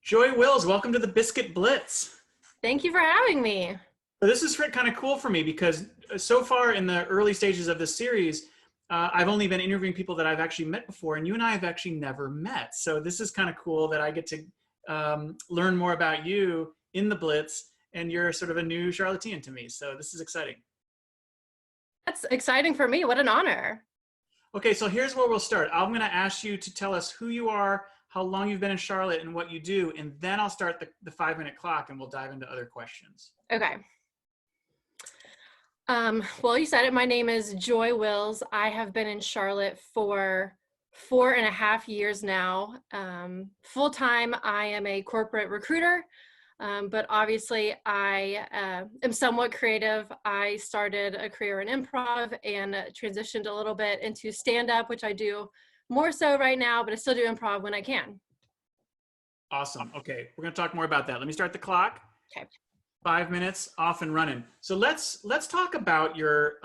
Joy Wills, welcome to the Biscuit Blitz. Thank you for having me. So this is kind of cool for me because so far in the early stages of this series, I've only been interviewing people that I've actually met before, and you and I have actually never met. So this is kind of cool that I get to learn more about you in the Blitz, and you're sort of a new Charlottean to me. So this is exciting. That's exciting for me. What an honor. Okay, so here's where we'll start. I'm going to ask you to tell us who you are, how long you've been in Charlotte, and what you do, and then I'll start the 5-minute clock, and we'll dive into other questions. Okay. Well, you said it. My name is Joy Wills. I have been in Charlotte for 4.5 years now. Full-time, I am a corporate recruiter, but obviously I am somewhat creative. I started a career in improv and transitioned a little bit into stand-up, which I do more so right now, but I still do improv when I can. Awesome. Okay, we're going to talk more about that. Let me start the clock. Okay. 5 minutes off and running. So let's talk about your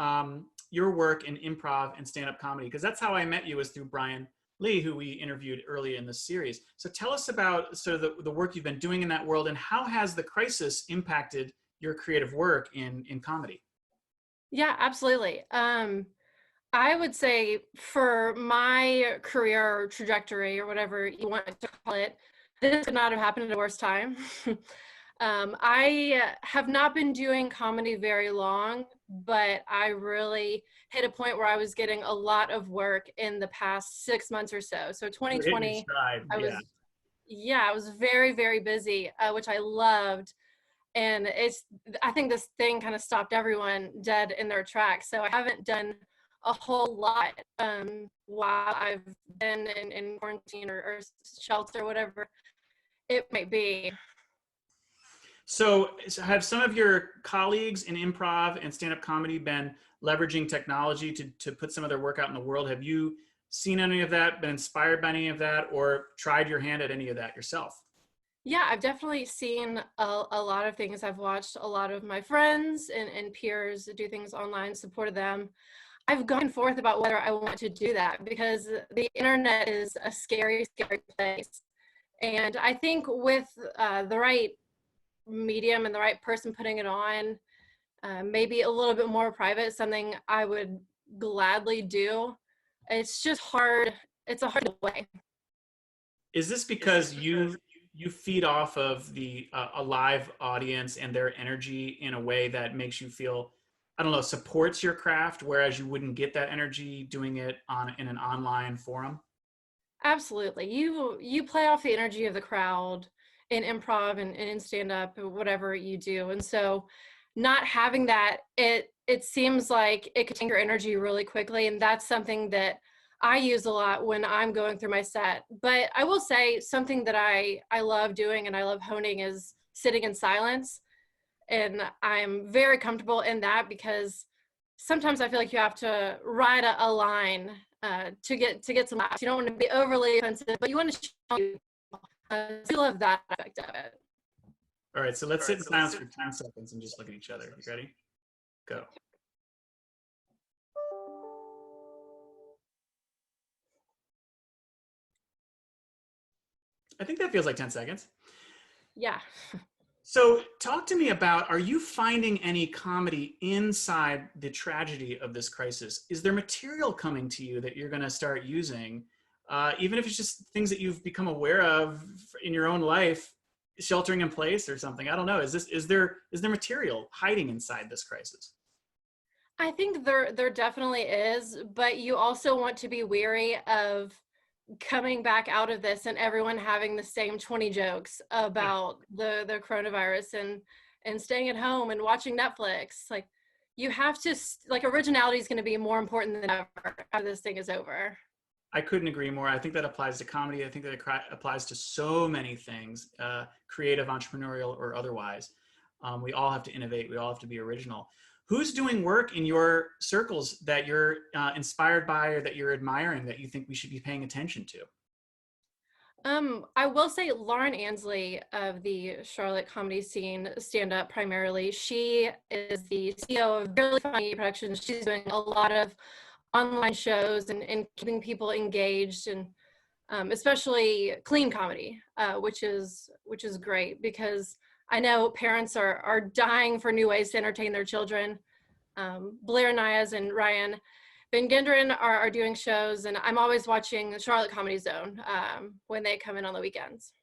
work in improv and stand-up comedy, because that's how I met you, was through Brian Lee, who we interviewed early in this series. So tell us about sort of the work you've been doing in that world, and how has the crisis impacted your creative work in comedy? Yeah, absolutely. I would say for my career trajectory, or whatever you want to call it, this could not have happened at a worse time. I have not been doing comedy very long, but I really hit a point where I was getting a lot of work in the past 6 months or so. So 2020, I was very, very busy, which I loved. And I think this thing kind of stopped everyone dead in their tracks. So I haven't done a whole lot while I've been in quarantine or shelter, whatever it might be. So have some of your colleagues in improv and stand-up comedy been leveraging technology to put some of their work out in the world? Have you seen any of that, been inspired by any of that, or tried your hand at any of that yourself? Yeah, I've definitely seen a lot of things. I've watched a lot of my friends and peers do things online, supported them. I've gone forth about whether I want to do that, because the internet is a scary, scary place. And I think with the right medium and the right person putting it on, maybe a little bit more private, something I would gladly do. It's just hard. It's a hard way. Is this because you feed off of a live audience and their energy in a way that makes you feel, I don't know, supports your craft, whereas you wouldn't get that energy doing it in an online forum? Absolutely. You play off the energy of the crowd in improv and in stand-up, whatever you do. And so not having that, it seems like it could take your energy really quickly. And that's something that I use a lot when I'm going through my set. But I will say something that I love doing and I love honing is sitting in silence. And I'm very comfortable in that, because sometimes I feel like you have to ride a line to get some laughs. You don't want to be overly offensive, but you want to show people. I love that aspect of it. All right, so let's sit in silence for 10 seconds and just look at each other. You ready? Go. I think that feels like 10 seconds. Yeah. So talk to me about, are you finding any comedy inside the tragedy of this crisis? Is there material coming to you that you're going to start using, even if it's just things that you've become aware of in your own life, sheltering in place or something? I don't know. Is there material hiding inside this crisis? I think there definitely is, but you also want to be wary of coming back out of this and everyone having the same 20 jokes about the coronavirus and staying at home and watching Netflix. Like, you have to, like, originality is going to be more important than ever after this thing is over. I couldn't agree more. I think that applies to comedy. I think that it applies to so many things, creative, entrepreneurial, or otherwise. We all have to innovate. We all have to be original. Who's doing work in your circles that you're inspired by, or that you're admiring, that you think we should be paying attention to? I will say Lauren Ansley of the Charlotte comedy scene, stand up primarily. She is the CEO of Really Funny Productions. She's doing a lot of online shows and keeping people engaged. And especially clean comedy, which is great because I know parents are dying for new ways to entertain their children. Blair Nias and Ryan Van Genderen are doing shows, and I'm always watching the Charlotte Comedy Zone when they come in on the weekends.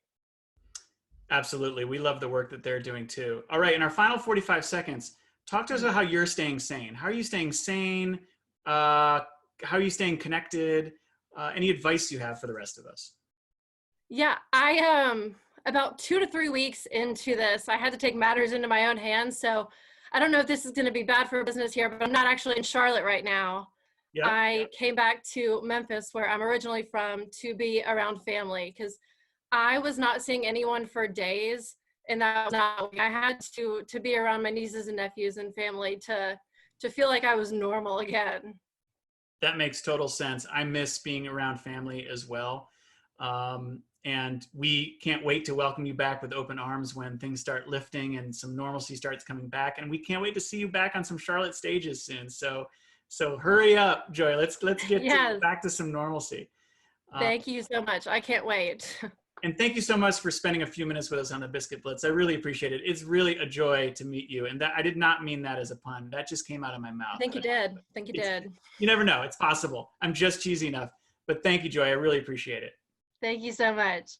Absolutely. We love the work that they're doing too. All right, in our final 45 seconds, talk to us about how you're staying sane. How are you staying sane? How are you staying connected? Any advice you have for the rest of us? Yeah, I about 2 to 3 weeks into this, I had to take matters into my own hands. So I don't know if this is going to be bad for business here, but I'm not actually in Charlotte right now. Yep. I came back to Memphis, where I'm originally from, to be around family because I was not seeing anyone for days, and that was not. I had to be around my nieces and nephews and family to feel like I was normal again. That makes total sense. I miss being around family as well. And we can't wait to welcome you back with open arms when things start lifting and some normalcy starts coming back. And we can't wait to see you back on some Charlotte stages soon. So hurry up, Joy. Let's get Yes, back to some normalcy. thank you so much. I can't wait. And thank you so much for spending a few minutes with us on the Biscuit Blitz. I really appreciate it. It's really a joy to meet you. And that I did not mean that as a pun. That just came out of my mouth. I think you did. I think you did. You never know. It's possible. I'm just cheesy enough. But thank you, Joy. I really appreciate it. Thank you so much.